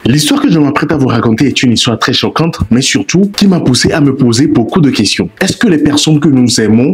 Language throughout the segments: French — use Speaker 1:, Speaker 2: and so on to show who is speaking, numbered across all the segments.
Speaker 1: L'histoire que je m'apprête à vous raconter est une histoire très choquante, mais surtout qui m'a poussé à me poser beaucoup de questions. Est-ce que les personnes que nous aimons,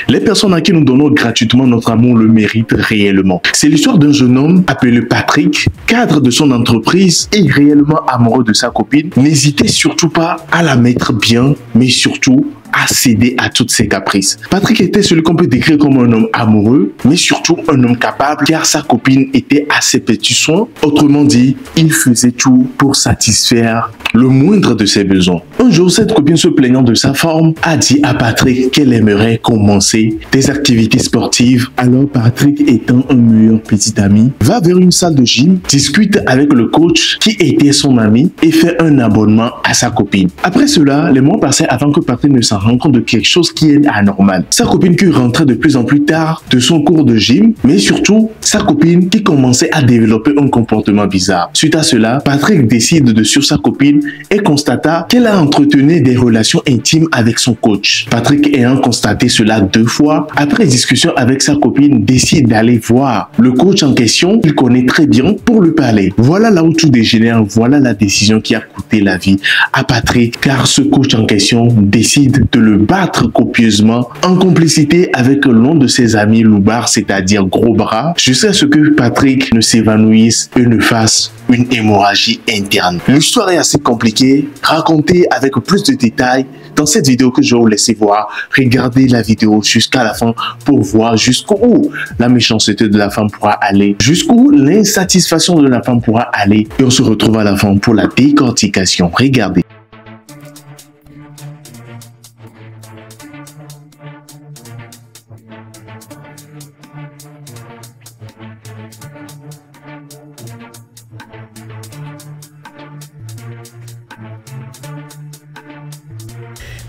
Speaker 1: les personnes à qui nous donnons gratuitement notre amour le méritent réellement? C'est l'histoire d'un jeune homme appelé Patrick, cadre de son entreprise et réellement amoureux de sa copine. N'hésitez surtout pas à la mettre bien, mais surtout à céder à toutes ses caprices. Patrick était celui qu'on peut décrire comme un homme amoureux, mais surtout un homme capable, car sa copine était à ses petits soins. Autrement dit, il faisait tout pour satisfaire le moindre de ses besoins. Un jour, cette copine, se plaignant de sa forme, a dit à Patrick qu'elle aimerait commencer des activités sportives. Alors Patrick, étant un meilleur petit ami, va vers une salle de gym, discute avec le coach qui était son ami et fait un abonnement à sa copine. Après cela, les mois passaient avant que Patrick ne s'en rende compte de quelque chose qui est anormal. Sa copine qui rentrait de plus en plus tard de son cours de gym, mais surtout sa copine qui commençait à développer un comportement bizarre. Suite à cela, Patrick décide de suivre sa copine et constata qu'elle a entretenu des relations intimes avec son coach. Patrick, ayant constaté cela 2 fois, après discussion avec sa copine, décide d'aller voir le coach en question qu'il connaît très bien pour lui parler. Voilà là où tout dégénère, voilà la décision qui a coûté la vie à Patrick, car ce coach en question décide de le battre copieusement en complicité avec l'un de ses amis loupards, c'est-à-dire Gros Bras, jusqu'à ce que Patrick ne s'évanouisse et ne fasse une hémorragie interne. L'histoire est assez compliquée, racontée avec plus de détails dans cette vidéo que je vais vous laisser voir. Regardez la vidéo jusqu'à la fin pour voir jusqu'où la méchanceté de la femme pourra aller, jusqu'où l'insatisfaction de la femme pourra aller, et on se retrouve à la fin pour la décortication. Regardez.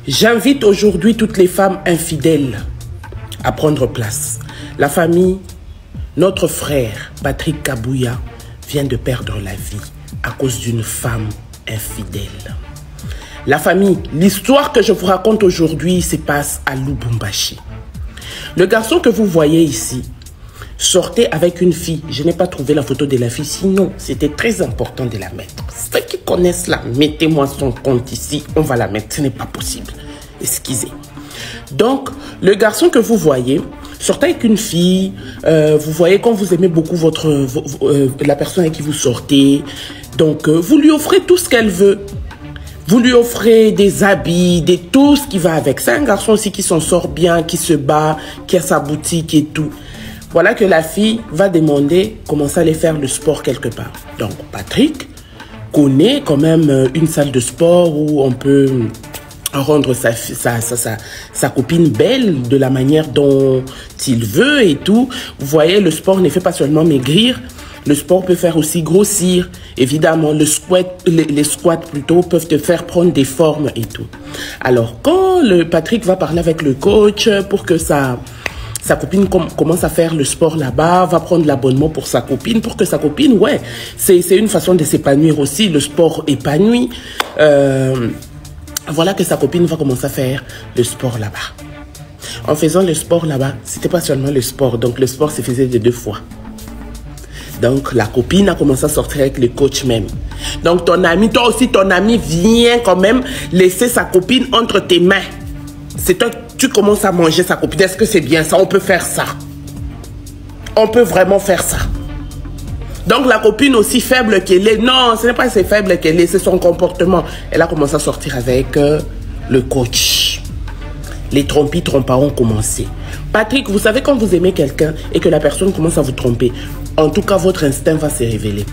Speaker 2: J'invite aujourd'hui toutes les femmes infidèles à prendre place. La famille, notre frère Patrick Kabouya vient de perdre la vie à cause d'une femme infidèle. La famille, l'histoire que je vous raconte aujourd'hui se passe à Lubumbashi. Le garçon que vous voyez ici sortait avec une fille. Je n'ai pas trouvé la photo de la fille, sinon c'était très important de la mettre. Ceux qui connaissent là, mettez-moi son compte ici, on va la mettre, ce n'est pas possible. Excusez. Donc, le garçon que vous voyez sortait avec une fille. Vous voyez quand vous aimez beaucoup la personne avec qui vous sortez. Donc, vous lui offrez tout ce qu'elle veut. Vous lui offrez des habits, tout ce qui va avec. C'est un garçon aussi qui s'en sort bien, qui se bat, qui a sa boutique et tout. Voilà que la fille va demander commencer à aller faire le sport quelque part. Donc, Patrick connaît quand même une salle de sport où on peut rendre sa copine belle de la manière dont il veut et tout. Vous voyez, le sport ne fait pas seulement maigrir, le sport peut faire aussi grossir. Évidemment, les squats plutôt peuvent te faire prendre des formes et tout. Alors, quand Patrick va parler avec le coach pour que sa copine commence à faire le sport là-bas, va prendre l'abonnement pour sa copine, pour que sa copine, ouais, c'est une façon de s'épanouir aussi, le sport épanouit. Voilà que sa copine va commencer à faire le sport là-bas. En faisant le sport là-bas, c'était pas seulement le sport, donc le sport se faisait de 2 fois. Donc la copine a commencé à sortir avec le coach même. Donc ton ami, toi aussi ton ami vient quand même laisser sa copine entre tes mains. C'est toi, tu commences à manger sa copine. Est-ce que c'est bien ça? On peut faire ça. On peut vraiment faire ça. Donc la copine aussi faible qu'elle est, non, ce n'est pas si faible qu'elle est, c'est son comportement. Elle a commencé à sortir avec le coach. Les trompas ont commencé. Patrick, vous savez quand vous aimez quelqu'un et que la personne commence à vous tromper, en tout cas votre instinct va se révéler.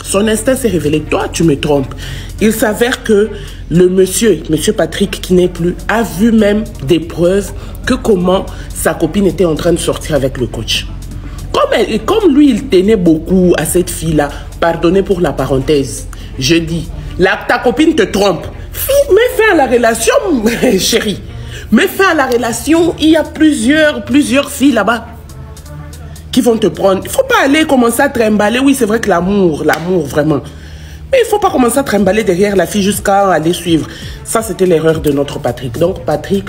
Speaker 2: Son instinct s'est révélé, toi tu me trompes. Il s'avère que le monsieur Patrick qui n'est plus, a vu même des preuves que comment sa copine était en train de sortir avec le coach. Comme lui, il tenait beaucoup à cette fille-là, pardonnez pour la parenthèse, je dis, ta copine te trompe, mets fin à la relation, chérie, mets fin à la relation, il y a plusieurs filles là-bas qui vont te prendre. Il ne faut pas aller commencer à trimballer, oui c'est vrai que l'amour, vraiment. Mais il ne faut pas commencer à trimballer derrière la fille jusqu'à aller suivre. Ça, c'était l'erreur de notre Patrick. Donc, Patrick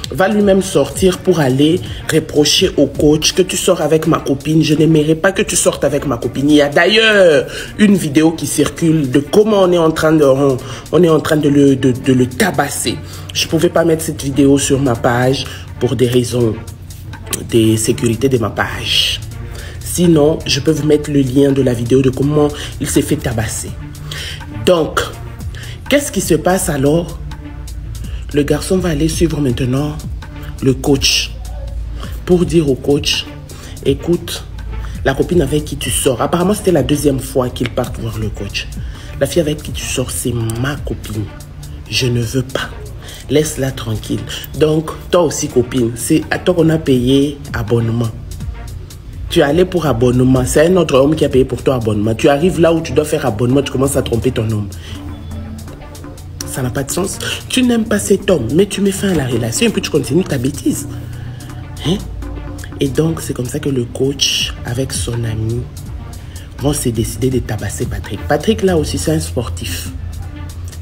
Speaker 2: va lui-même sortir pour aller reprocher au coach que tu sors avec ma copine. Je n'aimerais pas que tu sortes avec ma copine. Il y a d'ailleurs une vidéo qui circule de comment on est en train de le tabasser. Je ne pouvais pas mettre cette vidéo sur ma page pour des raisons de sécurité de ma page. Sinon, je peux vous mettre le lien de la vidéo de comment il s'est fait tabasser. Donc, qu'est-ce qui se passe alors? Le garçon va aller suivre maintenant le coach pour dire au coach, écoute, la copine avec qui tu sors, apparemment c'était la deuxième fois qu'il part voir le coach. La fille avec qui tu sors, c'est ma copine. Je ne veux pas. Laisse-la tranquille. Donc, toi aussi copine, c'est à toi qu'on a payé abonnement. Tu es allé pour abonnement. C'est un autre homme qui a payé pour toi abonnement. Tu arrives là où tu dois faire abonnement, tu commences à tromper ton homme. Ça n'a pas de sens. Tu n'aimes pas cet homme, mais tu mets fin à la relation et puis tu continues ta bêtise. Hein? Et donc, c'est comme ça que le coach, avec son ami, vont se décider de tabasser Patrick. Patrick, là aussi, c'est un sportif.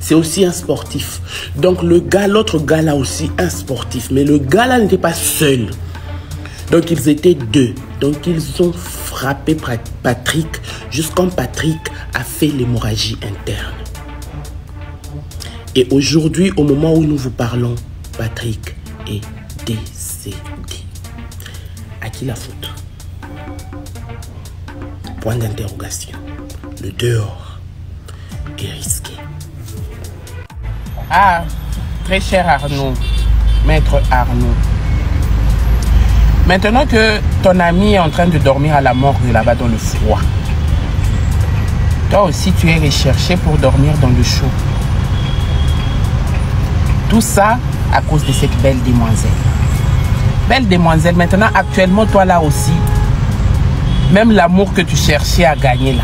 Speaker 2: C'est aussi un sportif. Donc, l'autre gars, là aussi, un sportif. Mais le gars, là, n'était pas seul. Donc, ils étaient deux. Donc, ils ont frappé Patrick jusqu'à Patrick a fait l'hémorragie interne. Et aujourd'hui, au moment où nous vous parlons, Patrick est décédé. À qui la faute? Point d'interrogation. Le dehors est risqué. Ah, très cher Arnaud, maître Arnaud. Maintenant que ton ami est en train de dormir à la morgue là-bas dans le froid, toi aussi tu es recherché pour dormir dans le chaud. Tout ça à cause de cette belle demoiselle. Belle demoiselle, maintenant actuellement toi là aussi, même l'amour que tu cherchais à gagner là,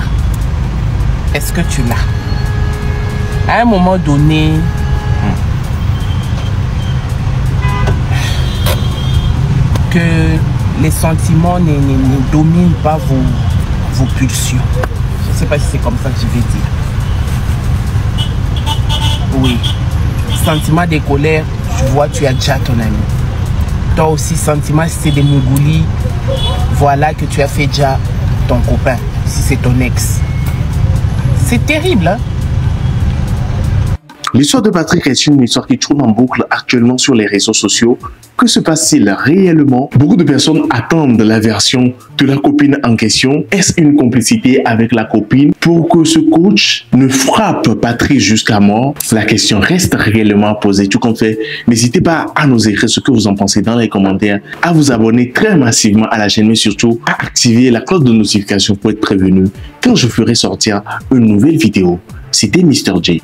Speaker 2: est-ce que tu l'as? À un moment donné, que les sentiments ne dominent pas vos pulsions. Je ne sais pas si c'est comme ça que je vais dire. Oui. Sentiment de colère, tu vois, tu as déjà ton ami. Toi aussi, sentiment, si c'est des mougoulis, voilà que tu as fait déjà ton copain, si c'est ton ex. C'est terrible, hein?
Speaker 1: L'histoire de Patrick est une histoire qui tourne en boucle actuellement sur les réseaux sociaux. Que se passe-t-il réellement? Beaucoup de personnes attendent la version de la copine en question. Est-ce une complicité avec la copine pour que ce coach ne frappe Patrick jusqu'à mort? La question reste réellement posée. Tout compte fait, n'hésitez pas à nous écrire ce que vous en pensez dans les commentaires, à vous abonner très massivement à la chaîne, mais surtout à activer la cloche de notification pour être prévenu quand je ferai sortir une nouvelle vidéo. C'était Mr. J.